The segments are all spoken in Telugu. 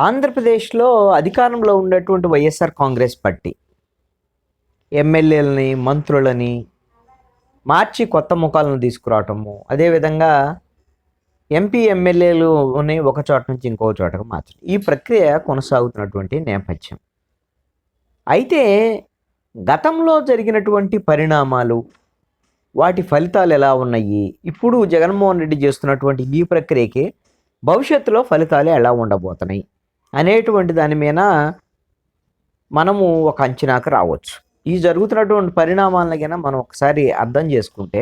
ఆంధ్రప్రదేశ్‌లో అధికారంలో ఉన్నటువంటి వైఎస్ఆర్ కాంగ్రెస్ పార్టీ ఎమ్మెల్యేలని, మంత్రులని మార్చి కొత్త ముఖాలను తీసుకురావటము. అదేవిధంగా ఎంపీ, ఎమ్మెల్యేలుని ఒక చోట నుంచి ఇంకో చోటకు మార్చడం. ఈ ప్రక్రియ కొనసాగుతున్నటువంటి నేపథ్యం. అయితే గతంలో జరిగినటువంటి పరిణామాలు, వాటి ఫలితాలు ఎలా ఉన్నాయి? ఇప్పుడు జగన్మోహన్ రెడ్డి చేస్తున్నటువంటి ఈ ప్రక్రియకి భవిష్యత్తులో ఫలితాలు ఎలా ఉండబోతున్నాయి? అనేటువంటి దాని మీద మనము ఒక అంచనాకు రావచ్చు. ఈ జరుగుతున్నటువంటి పరిణామాలను గిన మనం ఒకసారి అర్థం చేసుకుంటే,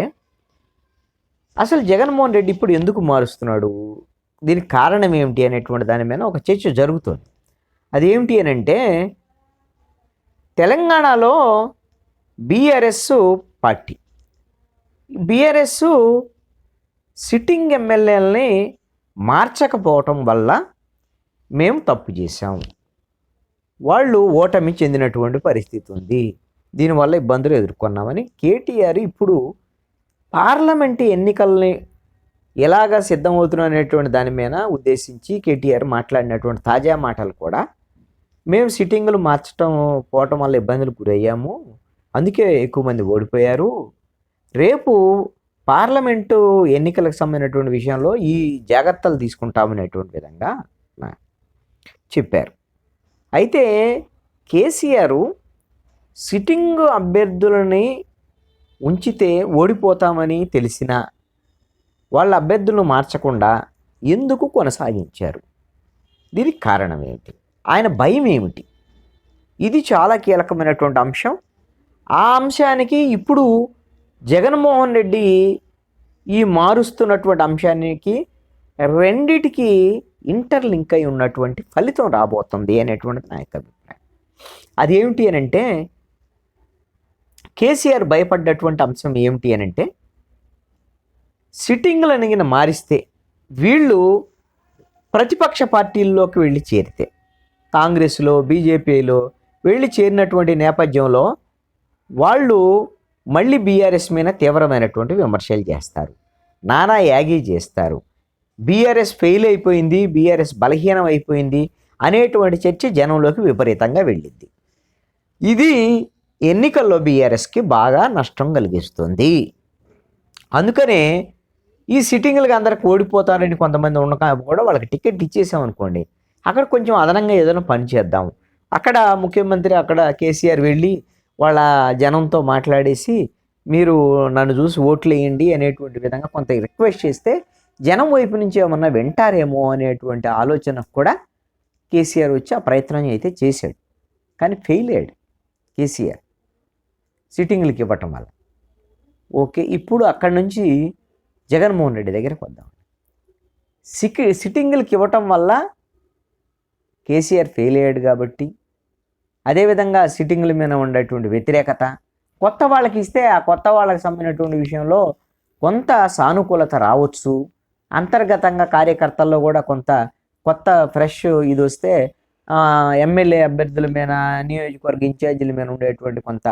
అసలు జగన్మోహన్ రెడ్డి ఇప్పుడు ఎందుకు మారుస్తున్నాడు? దీనికి కారణం ఏమిటి అనేటువంటి దాని మీద ఒక చర్చ జరుగుతుంది. అదేమిటి అని అంటే, తెలంగాణలో బీఆర్ఎస్ పార్టీ, బీఆర్ఎస్ సిట్టింగ్ ఎమ్మెల్యేలని మార్చకపోవటం వల్ల మేము తప్పు చేశాం, వాళ్ళు ఓటమి చెందినటువంటి పరిస్థితి ఉంది, దీనివల్ల ఇబ్బందులు ఎదుర్కొన్నామని కేటీఆర్ ఇప్పుడు పార్లమెంటు ఎన్నికల్ని ఎలాగా సిద్ధమవుతున్నాం అనేటువంటి దాని మీద ఉద్దేశించి కేటీఆర్ మాట్లాడినటువంటి తాజా మాటలు కూడా, మేము సిట్టింగులు మార్చడం పోవటం వల్ల ఇబ్బందులు గురయ్యాము, అందుకే ఎక్కువ మంది ఓడిపోయారు, రేపు పార్లమెంటు ఎన్నికలకు సంబంధించినటువంటి విషయంలో ఈ జాగ్రత్తలు తీసుకుంటామనేటువంటి విధంగా చెప్పారు. అయితే కేసీఆర్ సిట్టింగ్ అభ్యర్థులని ఉంచితే ఓడిపోతామని తెలిసిన వాళ్ళ అభ్యర్థులను మార్చకుండా ఎందుకు కొనసాగించారు? దీనికి కారణం ఏమిటి? ఆయన భయం ఏమిటి? ఇది చాలా కీలకమైనటువంటి అంశం. ఆ అంశానికి ఇప్పుడు జగన్మోహన్ రెడ్డి ఈ మారుస్తున్నటువంటి అంశానికి రెండిటికి ఇంటర్లింక్ అయి ఉన్నటువంటి ఫలితం రాబోతుంది అనేటువంటిది నా యొక్క అభిప్రాయం. అదేమిటి అని అంటే, కేసీఆర్ భయపడ్డటువంటి అంశం ఏమిటి అని అంటే, సిట్టింగ్లను గిన మారిస్తే వీళ్ళు ప్రతిపక్ష పార్టీల్లోకి వెళ్ళి చేరితే, కాంగ్రెస్లో, బీజేపీలో వెళ్ళి చేరినటువంటి నేపథ్యంలో వాళ్ళు మళ్ళీ బీఆర్ఎస్ మీద తీవ్రమైనటువంటి విమర్శలు చేస్తారు, నానా యాగి చేస్తారు, బీఆర్ఎస్ ఫెయిల్ అయిపోయింది, బీఆర్ఎస్ బలహీనం అయిపోయింది అనేటువంటి చర్చ జనంలోకి విపరీతంగా వెళ్ళింది. ఇది ఎన్నికల్లో బీఆర్ఎస్కి బాగా నష్టం కలిగిస్తుంది. అందుకనే ఈ సిట్టింగ్లకి అందరికి ఓడిపోతారని కొంతమంది ఉండక కూడా వాళ్ళకి టికెట్ ఇచ్చేసామనుకోండి, అక్కడ కొంచెం అదనంగా ఏదైనా పని చేద్దాం, అక్కడ ముఖ్యమంత్రి, అక్కడ కేసీఆర్ వెళ్ళి వాళ్ళ జనంతో మాట్లాడేసి మీరు నన్ను చూసి ఓట్లు వేయండి అనేటువంటి విధంగా కొంత రిక్వెస్ట్ చేస్తే జనం వైపు నుంచి ఏమన్నా వింటారేమో అనేటువంటి ఆలోచన కూడా కేసీఆర్ వచ్చి ఆ ప్రయత్నం అయితే చేశాడు. కానీ ఫెయిల్ అయ్యాడు కేసీఆర్ సిట్టింగ్లకి ఇవ్వటం వల్ల. ఓకే, ఇప్పుడు అక్కడి నుంచి జగన్మోహన్ రెడ్డి దగ్గరికి వద్దాం. సిట్టింగ్లకి ఇవ్వటం వల్ల కేసీఆర్ ఫెయిల్ అయ్యాడు కాబట్టి, అదేవిధంగా సిట్టింగ్ల మీద ఉండేటువంటి వ్యతిరేకత, కొత్త వాళ్ళకి ఇస్తే ఆ కొత్త వాళ్ళకి సంబంధించినటువంటి విషయంలో కొంత సానుకూలత రావచ్చు, అంతర్గతంగా కార్యకర్తల్లో కూడా కొంత కొత్త ఫ్రెష్ ఇది వస్తే ఎమ్మెల్యే అభ్యర్థుల మీద, నియోజకవర్గ ఇన్ఛార్జీల మీద ఉండేటువంటి కొంత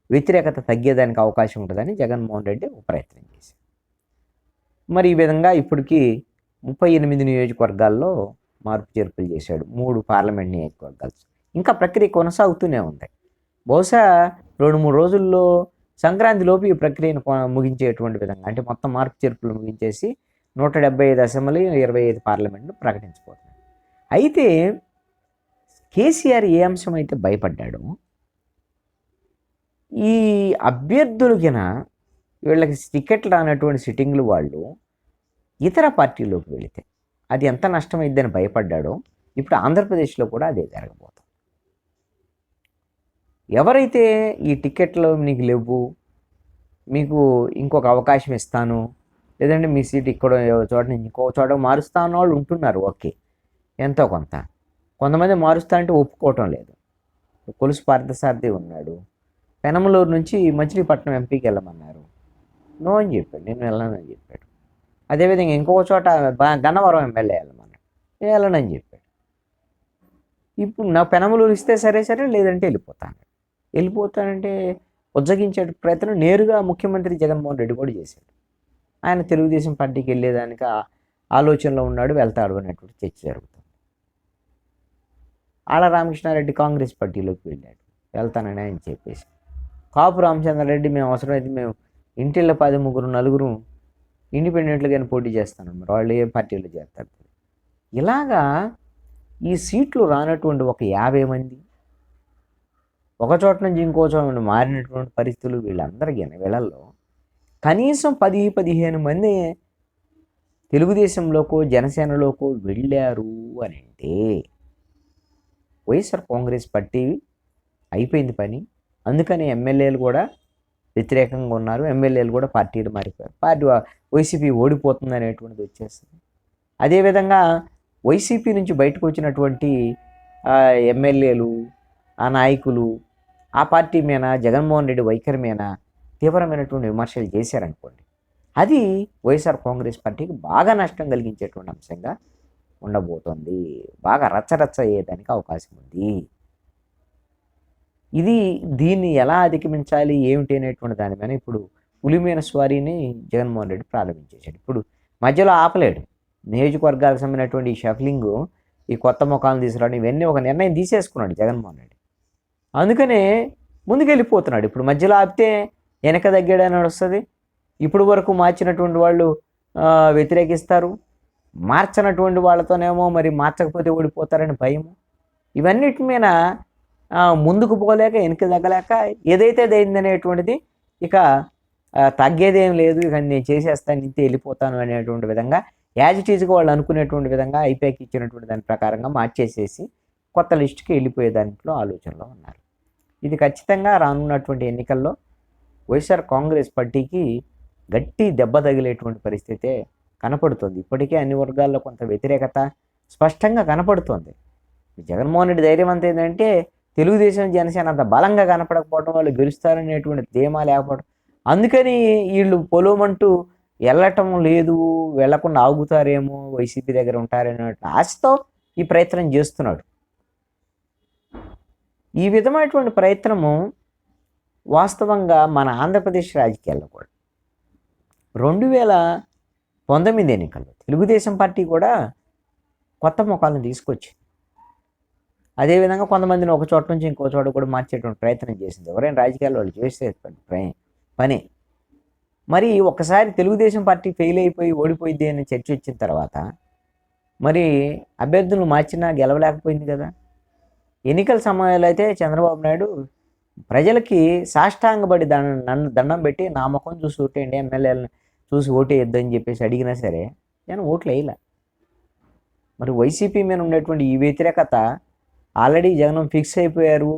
వ్యతిరేకత తగ్గేదానికి అవకాశం ఉంటుందని జగన్మోహన్ రెడ్డి ఒక ప్రయత్నం చేశారు. మరి ఈ విధంగా ఇప్పటికీ 38 నియోజకవర్గాల్లో మార్పు చేర్పులు చేశాడు, 3 పార్లమెంట్ నియోజకవర్గాలు. ఇంకా ప్రక్రియ కొనసాగుతూనే ఉంది. బహుశా 2-3 రోజుల్లో సంక్రాంతిలోపు ఈ ప్రక్రియను ముగించేటువంటి విధంగా, అంటే మొత్తం మార్పు చేర్పులు ముగించేసి 175 అసెంబ్లీ, 25 పార్లమెంట్ను ప్రకటించబోతున్నాడు. అయితే కేసీఆర్ ఏ అంశం అయితే భయపడ్డాడో, ఈ అభ్యర్థులకిన వీళ్ళకి టికెట్లు రానటువంటి సిట్టింగ్లు వాళ్ళు ఇతర పార్టీలోకి వెళితే అది ఎంత నష్టమైద్దని భయపడ్డాడో, ఇప్పుడు ఆంధ్రప్రదేశ్లో కూడా అదే జరగబోతుంది. ఎవరైతే ఈ టికెట్లు నీకు లేవు, మీకు ఇంకొక అవకాశం ఇస్తాను, లేదంటే మీ సీట్ ఇక్కడ చోట నుంచి ఇంకో చోట మారుస్తా అన్న వాళ్ళు ఉంటున్నారు. ఓకే, ఎంతో కొంత. కొంతమంది మారుస్తా అంటే ఒప్పుకోవటం లేదు. కొలుసు పార్థసారథి ఉన్నాడు, పెనమలూరు నుంచి మచిలీపట్నం ఎంపీకి వెళ్ళమన్నారు, నో అని చెప్పాడు, నేను వెళ్ళనని చెప్పాడు. అదేవిధంగా ఇంకొక చోట గన్నవరం ఎమ్మెల్యే వెళ్ళమన్నాడు, నేను వెళ్ళనని చెప్పాడు. ఇప్పుడు నా పెనమలూరు ఇస్తే సరే సరే, లేదంటే వెళ్ళిపోతానంటే ఉజ్జగించే ప్రయత్నం నేరుగా ముఖ్యమంత్రి జగన్మోహన్ రెడ్డి కూడా చేశాడు. ఆయన తెలుగుదేశం పార్టీకి వెళ్ళేదానికి ఆలోచనలో ఉన్నాడు, వెళ్తాడు అనేటువంటి చర్చ జరుగుతుంది. ఆళ్ళ రామకృష్ణారెడ్డి కాంగ్రెస్ పార్టీలోకి వెళ్ళాడు, వెళ్తానని ఆయన చెప్పేసి. కాపు రామచంద్రారెడ్డి మేము అవసరమైతే మేము ఇంటిళ్ళ 10 ముగ్గురు నలుగురు ఇండిపెండెంట్లుగానే పోటీ చేస్తానన్నారు, వాళ్ళు ఏ పార్టీలో చేస్తారు. ఇలాగా ఈ సీట్లు రానటువంటి ఒక 50 మంది ఒక చోట నుంచి ఇంకో చోట నుండి మారినటువంటి పరిస్థితులు వీళ్ళందరికీ వీళ్ళల్లో కనీసం 10-15 మంది తెలుగుదేశంలోకో జనసేనలోకో వెళ్ళారు అని అంటే వైఎస్ఆర్ కాంగ్రెస్ పార్టీ అయిపోయింది పని. అందుకని ఎమ్మెల్యేలు కూడా వ్యతిరేకంగా ఉన్నారు, ఎమ్మెల్యేలు కూడా పార్టీలు మారిపోయారు, పార్టీ వైసీపీ ఓడిపోతుంది అనేటువంటిది వచ్చేస్తుంది. అదేవిధంగా వైసీపీ నుంచి బయటకు వచ్చినటువంటి ఎమ్మెల్యేలు, ఆ నాయకులు ఆ పార్టీ మీద జగన్మోహన్ రెడ్డి వైఖరి మీద తీవ్రమైనటువంటి విమర్శలు చేశారనుకోండి, అది వైఎస్ఆర్ కాంగ్రెస్ పార్టీకి బాగా నష్టం కలిగించేటువంటి అంశంగా ఉండబోతోంది, బాగా రచ్చరచ్చ అయ్యేదానికి అవకాశం ఉంది. దీన్ని ఎలా అధిగమించాలి ఏమిటి అనేటువంటి దాని మీద ఇప్పుడు పులిమేన స్వారీని జగన్మోహన్ రెడ్డి ప్రారంభించేశాడు. ఇప్పుడు మధ్యలో ఆపలేడు. నియోజకవర్గాలకు సంబంధించినటువంటి ఈ షఫ్లింగ్, ఈ కొత్త ముఖాలను తీసుకురావడం, ఇవన్నీ ఒక నిర్ణయం తీసేసుకున్నాడు జగన్మోహన్ రెడ్డి. అందుకనే ముందుకెళ్ళిపోతున్నాడు. ఇప్పుడు మధ్యలో ఆపితే వెనక తగ్గాడని వస్తుంది. ఇప్పుడు వరకు మార్చినటువంటి వాళ్ళు వ్యతిరేకిస్తారు, మార్చనటువంటి వాళ్ళతోనేమో మరి మార్చకపోతే ఓడిపోతారని భయము. ఇవన్నిటి మీద ముందుకు పోలేక వెనక్కి తగ్గలేక ఏదైతే అయిందనేటువంటిది ఇక తగ్గేదేం లేదు, ఇక నేను చేసేస్తాను, ఇంతే వెళ్ళిపోతాను అనేటువంటి విధంగా యాజ్ ఇట్ ఈజ్గా వాళ్ళు అనుకునేటువంటి విధంగా ఐపాక్ ఇచ్చినటువంటి దాని ప్రకారంగా మార్చేసేసి కొత్త లిస్టుకి వెళ్ళిపోయే దాంట్లో ఆలోచనలో ఉన్నారు. ఇది ఖచ్చితంగా రానున్నటువంటి ఎన్నికల్లో వైఎస్ఆర్ కాంగ్రెస్ పార్టీకి గట్టి దెబ్బ తగిలేటువంటి పరిస్థితే కనపడుతుంది. ఇప్పటికే అన్ని వర్గాల్లో కొంత వ్యతిరేకత స్పష్టంగా కనపడుతోంది. జగన్మోహన్ రెడ్డి ధైర్యం అంత ఏంటంటే తెలుగుదేశం జనసేన అంత బలంగా కనపడకపోవడం, వాళ్ళు గెలుస్తారనేటువంటి ధీమా లేకపోవడం, అందుకని వీళ్ళు పొలోమంటూ వెళ్ళటం లేదు, వెళ్లకుండా ఆగుతారేమో, వైసీపీ దగ్గర ఉంటారనే ఆశతో ఈ ప్రయత్నం చేస్తున్నాడు. ఈ విధమైనటువంటి ప్రయత్నము వాస్తవంగా మన ఆంధ్రప్రదేశ్ రాజకీయాల్లో కూడా 2019 ఎన్నికల్లో తెలుగుదేశం పార్టీ కూడా కొత్త ముఖాలను తీసుకొచ్చింది. అదేవిధంగా కొంతమందిని ఒక చోట నుంచి ఇంకో చోట కూడా మార్చేటువంటి ప్రయత్నం చేసింది. ఎవరైనా రాజకీయాల్లో వాళ్ళు చేసే పని. మరి ఒకసారి తెలుగుదేశం పార్టీ ఫెయిల్ అయిపోయి ఓడిపోయింది అని చర్చ వచ్చిన తర్వాత మరి అభ్యర్థులు మార్చినా గెలవలేకపోయింది కదా. ఎన్నికల సమయంలో అయితే చంద్రబాబు నాయుడు ప్రజలకి సాష్టాంగపడి దండం పెట్టి నా ముఖం చూసి ఓటేయండి, ఎమ్మెల్యేలను చూసి ఓటేయొద్దని చెప్పేసి అడిగినా సరే నేను ఓట్లు వేయలే. మరి వైసీపీ మీద ఉండేటువంటి ఈ వ్యతిరేకత ఆల్రెడీ జగన్ ఫిక్స్ అయిపోయారు,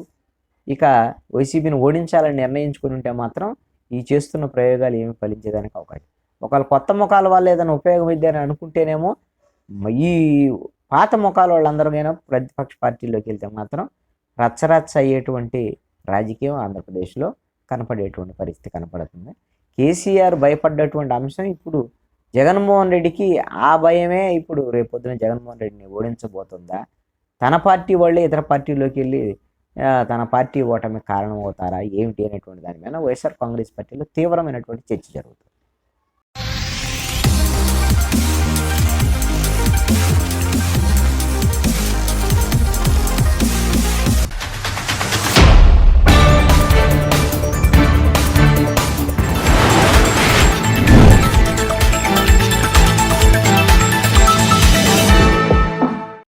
ఇక వైసీపీని ఓడించాలని నిర్ణయించుకుని ఉంటే మాత్రం ఈ చేస్తున్న ప్రయోగాలు ఏమి ఫలించేదానికి అవకాశం. ఒకవేళ కొత్త ముఖాల వల్ల ఏదైనా ఉపయోగం ఇద్దని అనుకుంటేనేమో ఈ పాత ముఖాల వాళ్ళందరికైనా ప్రతిపక్ష పార్టీలోకి వెళ్తే మాత్రం రచ్చరచ్చ అయ్యేటువంటి రాజకీయం ఆంధ్రప్రదేశ్లో కనపడేటువంటి పరిస్థితి కనపడుతుంది. కేసీఆర్ భయపడ్డటువంటి అంశం ఇప్పుడు జగన్మోహన్ రెడ్డికి ఆ భయమే ఇప్పుడు రేపొద్దున జగన్మోహన్ రెడ్డిని ఓడించబోతుందా, తన పార్టీ వాళ్ళే ఇతర పార్టీలోకి వెళ్ళి తన పార్టీ ఓటమి కారణం అవుతారా ఏమిటి అనేటువంటి దాని మీద వైఎస్ఆర్ కాంగ్రెస్ పార్టీలో తీవ్రమైనటువంటి చర్చ జరుగుతుంది.